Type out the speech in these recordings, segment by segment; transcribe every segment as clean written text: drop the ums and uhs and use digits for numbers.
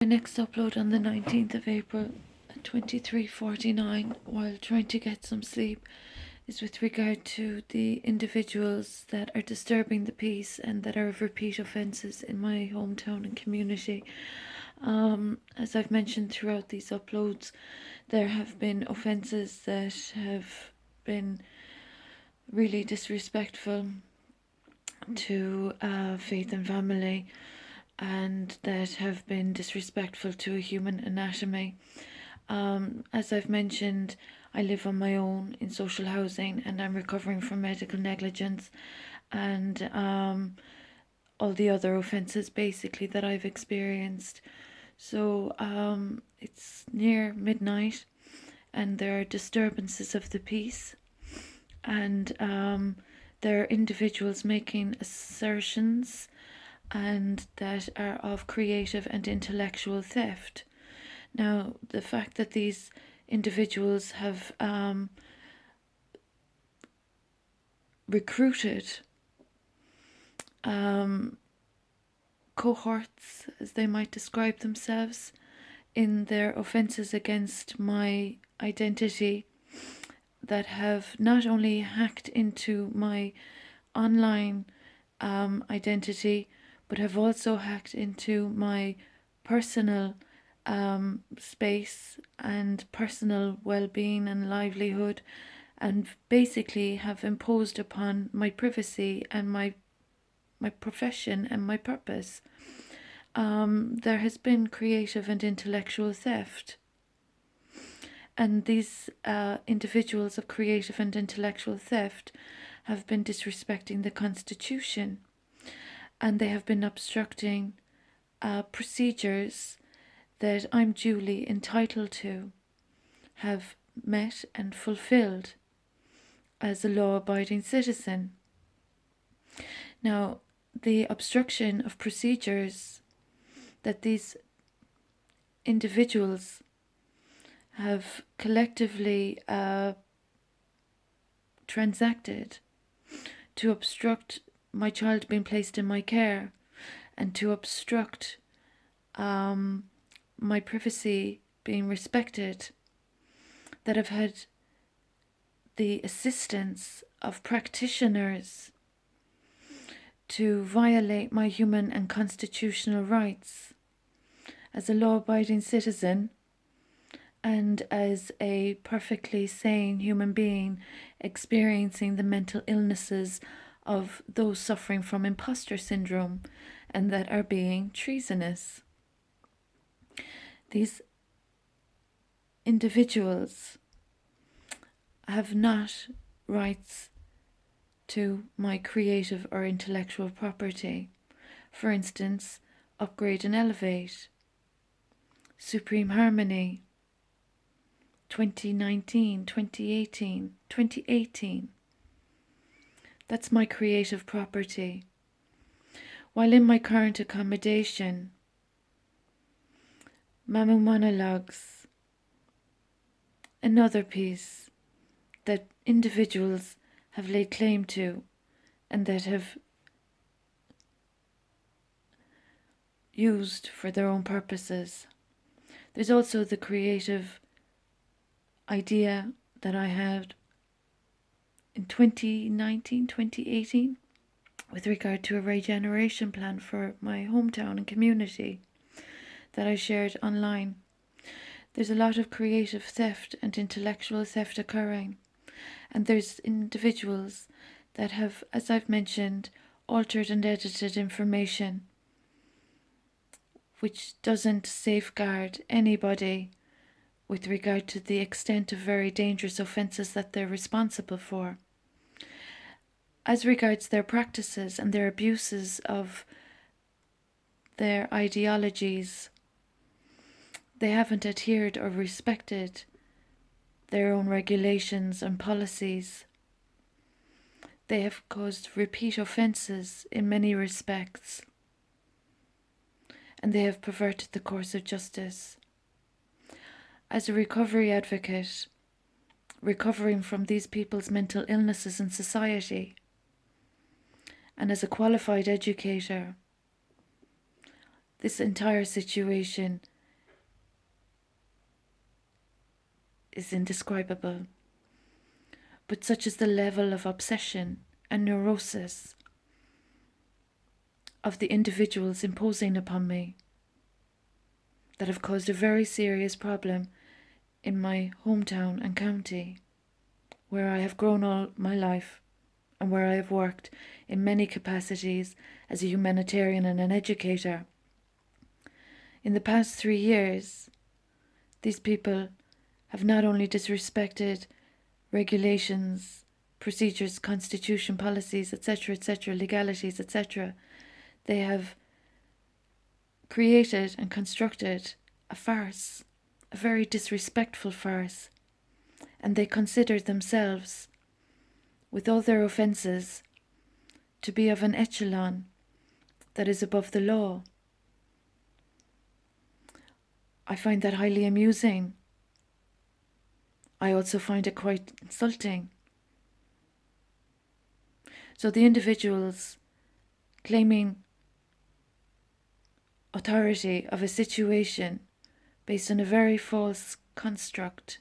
My next upload on the 19th of April at 23:49 while trying to get some sleep is with regard to the individuals that are disturbing the peace and that are of repeat offences in my hometown and community. As I've mentioned throughout these uploads, there have been offences that have been really disrespectful to faith and family, and that have been disrespectful to a human anatomy. As I've mentioned, I live on my own in social housing and I'm recovering from medical negligence and all the other offences basically that I've experienced. So it's near midnight and there are disturbances of the peace, and there are individuals making assertions and that are of creative and intellectual theft. Now, the fact that these individuals have recruited cohorts, as they might describe themselves, in their offences against my identity, that have not only hacked into my online identity, but have also hacked into my personal space and personal well-being and livelihood, and basically have imposed upon my privacy and my profession and my purpose. There has been creative and intellectual theft, and these individuals of creative and intellectual theft have been disrespecting the Constitution, and they have been obstructing procedures that I'm duly entitled to have met and fulfilled as a law-abiding citizen. Now, the obstruction of procedures that these individuals have collectively transacted to obstruct my child being placed in my care and to obstruct my privacy being respected, that have had the assistance of practitioners to violate my human and constitutional rights as a law-abiding citizen and as a perfectly sane human being experiencing the mental illnesses of those suffering from imposter syndrome and that are being treasonous. These individuals have not rights to my creative or intellectual property. For instance, Upgrade and Elevate, Supreme Harmony, 2019, 2018, 2018. That's my creative property. While in my current accommodation, Mamu Monologues, another piece that individuals have laid claim to and that have used for their own purposes. There's also the creative idea that I had in 2019, 2018 with regard to a regeneration plan for my hometown and community that I shared online. There's a lot of creative theft and intellectual theft occurring, and there's individuals that have, as I've mentioned, altered and edited information which doesn't safeguard anybody with regard to the extent of very dangerous offences that they're responsible for. As regards their practices and their abuses of their ideologies, they haven't adhered or respected their own regulations and policies. They have caused repeat offences in many respects, and they have perverted the course of justice. As a recovery advocate, recovering from these people's mental illnesses in society, and as a qualified educator, this entire situation is indescribable. But such is the level of obsession and neurosis of the individuals imposing upon me that have caused a very serious problem in my hometown and county, where I have grown all my life and where I have worked in many capacities as a humanitarian and an educator. In the past 3 years, these people have not only disrespected regulations, procedures, constitution, policies, etc., legalities, etc., they have created and constructed a farce, a very disrespectful farce, and they consider themselves, with all their offences, to be of an echelon that is above the law. I find that highly amusing. I also find it quite insulting. So the individuals claiming authority of a situation based on a very false construct,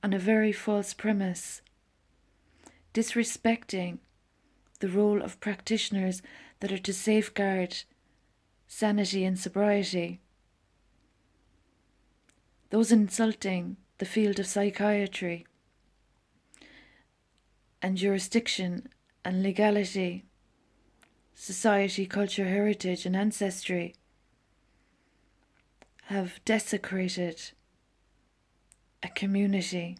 on a very false premise, disrespecting the role of practitioners that are to safeguard sanity and sobriety, those insulting the field of psychiatry and jurisdiction and legality, society, culture, heritage and ancestry, have desecrated a community,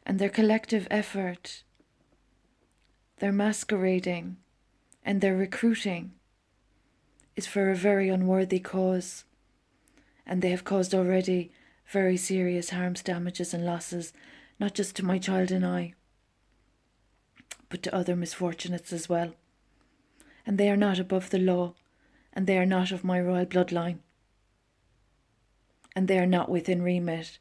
and their collective effort, their masquerading and their recruiting is for a very unworthy cause, and they have caused already very serious harms, damages and losses, not just to my child and I, but to other misfortunates as well. And they are not above the law, and they are not of my royal bloodline, and they are not within remit